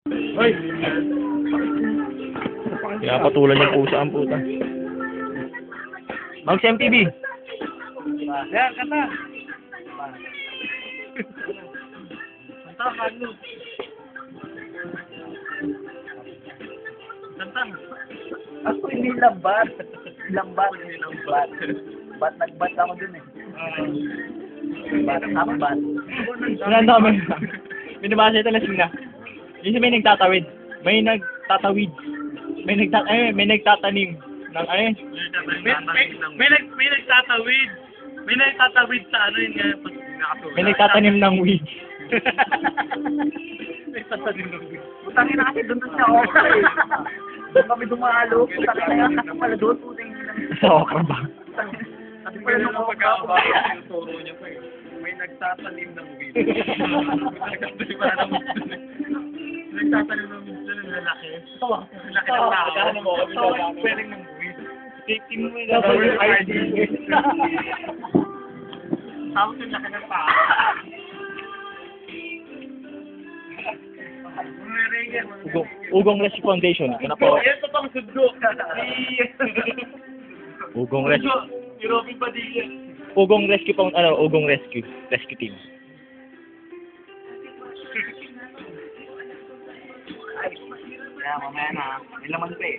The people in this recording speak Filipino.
Hoy! Pinapatulan yung pusa ang puta. Mags MTV. Yan, kanta! Kanta, Magno. Kanta. Ako hindi lambat. Lambat. Bat nagbat ako dun eh. Bat. Wala ang dami. Binabasa ito lasing na. Yung may nagtatawid. May nagtatawid. May nagtatanim ng ano yun? May nagtatawid. May nagtatawid sa ano yun nga. May nagtatanim ng weed. Nagtatanim ng weed. Putangin na kasi dun siya ako eh. Doon kami dumalo. Putangin na yan kasi pala doon. Putangin na Sa okra ba? Kasi pala nung ako pagkakabaya, yung turo niya pa eh. May nagtatanim ng weed. Nagtatanim pa ng weed. Nagtatanim ng weed doon, lalaki. Lalaki ng tao. Pwedeng ng weed. Taking mo yung WID. Tapos yung laki ng tao. Ugong Rescue Foundation. Ano po? Yan pa pang sundo. Ugong Rescue. Si Robin Padilla. Ugong Rescue Ugong Rescue Team. Kaya mamaya na. May laman pa eh.